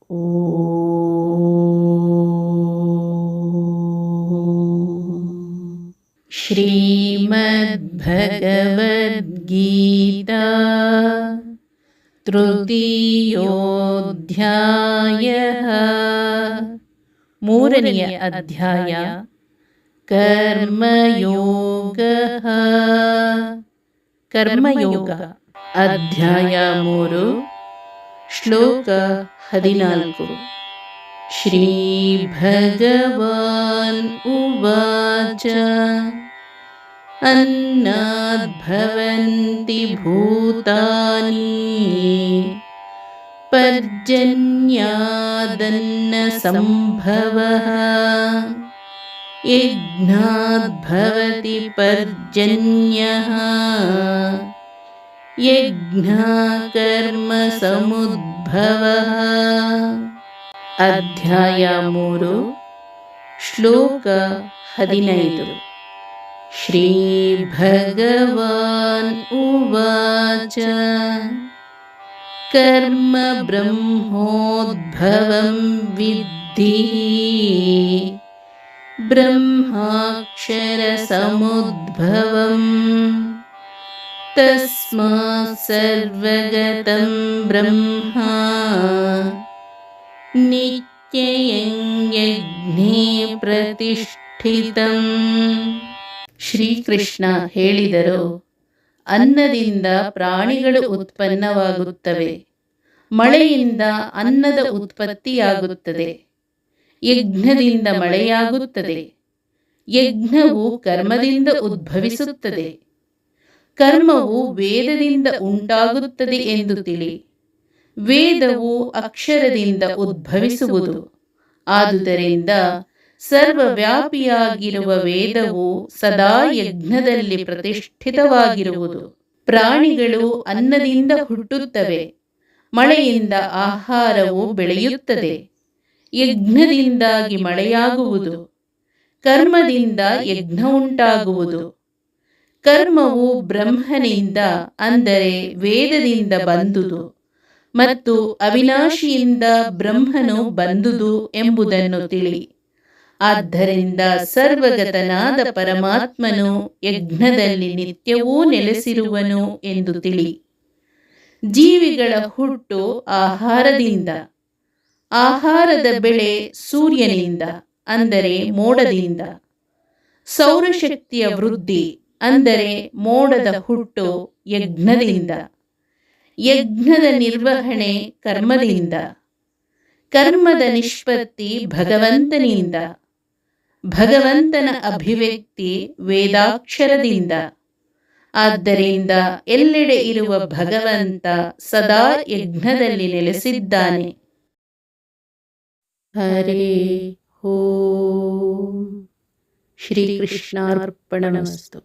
ಶ್ರೀಮದ್ಭಗವದ್ಗೀತಾ ತೃತೀಯೋಧ್ಯಾಯಃ ಮೂರನೆಯ ಅಧ್ಯಾಯ ಕರ್ಮಯೋಗಃ. ಕರ್ಮಯೋಗ ಅಧ್ಯಾಯ 3 ಶ್ಲೋಕ 14. ಶ್ರೀ ಭಗವಾನ್ ಉವಾಚ ಅನ್ನದ್ಭವಂತಿ ಭೂತಾನಿ ಪರ್ಜನ್ಯಾದನ್ನ ಸಂಭವಃ ಯಜ್ಞಾದ್ಭವತಿ ಪರ್ಜನ್ಯಃ ಯಜ್ಞಕರ್ಮ ಸಮುದ್ಭವಃ. ಅಧ್ಯಾಯ 3 ಶ್ಲೋಕ 15. ಶ್ರೀ ಭಗವಾನ್ ಉವಾಚ ಕರ್ಮ ಬ್ರಹ್ಮೋದ್ಭವಂ ವಿದ್ಧಿ ಬ್ರಹ್ಮಾಕ್ಷರ ಸಮುದ್ಭವಂ ತಸ್ಮಾತ್ ಸರ್ವಗತಂ ಬ್ರಹ್ಮ ನಿತ್ಯಯಂ ಯಜ್ಞೇ ಪ್ರತಿಷ್ಠಿತಂ. ಶ್ರೀಕೃಷ್ಣ ಹೇಳಿದರು, ಅನ್ನದಿಂದ ಪ್ರಾಣಿಗಳು ಉತ್ಪನ್ನವಾಗುತ್ತವೆ, ಮಳೆಯಿಂದ ಅನ್ನದ ಉತ್ಪತ್ತಿಯಾಗುತ್ತದೆ, ಯಜ್ಞದಿಂದ ಮಳೆಯಾಗುತ್ತದೆ, ಯಜ್ಞವು ಕರ್ಮದಿಂದ ಉದ್ಭವಿಸುತ್ತದೆ, ಕರ್ಮವು ವೇದದಿಂದ ಉಂಟಾಗುತ್ತದೆ ಎಂದು ತಿಳಿ. ವೇದವು ಅಕ್ಷರದಿಂದ ಉದ್ಭವಿಸುವುದು. ಆದುದರಿಂದ ಸರ್ವವ್ಯಾಪಿಯಾಗಿರುವ ವೇದವು ಸದಾ ಯಜ್ಞದಲ್ಲಿ ಪ್ರತಿಷ್ಠಿತವಾಗಿರುವುದು. ಪ್ರಾಣಿಗಳು ಅನ್ನದಿಂದ ಹುಟ್ಟುತ್ತವೆ, ಮಳೆಯಿಂದ ಆಹಾರವು ಬೆಳೆಯುತ್ತದೆ, ಯಜ್ಞದಿಂದಾಗಿ ಮಳೆಯಾಗುವುದು, ಕರ್ಮದಿಂದ ಯಜ್ಞ ಉಂಟಾಗುವುದು. ಕರ್ಮವು ಬ್ರಹ್ಮನಿಂದ ಅಂದರೆ ವೇದದಿಂದ ಬಂದುದು ಮತ್ತು ಅವಿನಾಶಿಯಿಂದ ಬ್ರಹ್ಮನು ಬಂದುದು ಎಂಬುದನ್ನು ತಿಳಿ. ಆದ್ದರಿಂದ ಸರ್ವಗತನಾದ ಪರಮಾತ್ಮನು ಯಜ್ಞದಲ್ಲಿ ನಿತ್ಯವೂ ನೆಲೆಸಿರುವನು ಎಂದು ತಿಳಿ. ಜೀವಿಗಳ ಹುಟ್ಟು ಆಹಾರದಿಂದ, ಆಹಾರದ ಬೆಳೆ ಸೂರ್ಯನಿಂದ ಅಂದರೆ ಮೋಡದಿಂದ, ಸೌರಶಕ್ತಿಯ ವೃದ್ಧಿ ಅಂದರೆ ಮೋಡದ ಹುಟ್ಟು ಯಜ್ಞದಿಂದ, ಯಜ್ಞದ ನಿರ್ವಹಣೆ ಕರ್ಮದಿಂದ, ಕರ್ಮದ ನಿಷ್ಪತ್ತಿ ಭಗವಂತನಿಂದ, ಭಗವಂತನ ಅಭಿವ್ಯಕ್ತಿ ವೇದಾಕ್ಷರದಿಂದ. ಆದ್ದರಿಂದ ಎಲ್ಲೆಡೆ ಇರುವ ಭಗವಂತ ಸದಾ ಯಜ್ಞದಲ್ಲಿ ನೆಲೆಸಿದ್ದಾನೆ. ಹರೇ ಓಂ. ಶ್ರೀಕೃಷ್ಣಾರ್ಪಣಮಸ್ತು.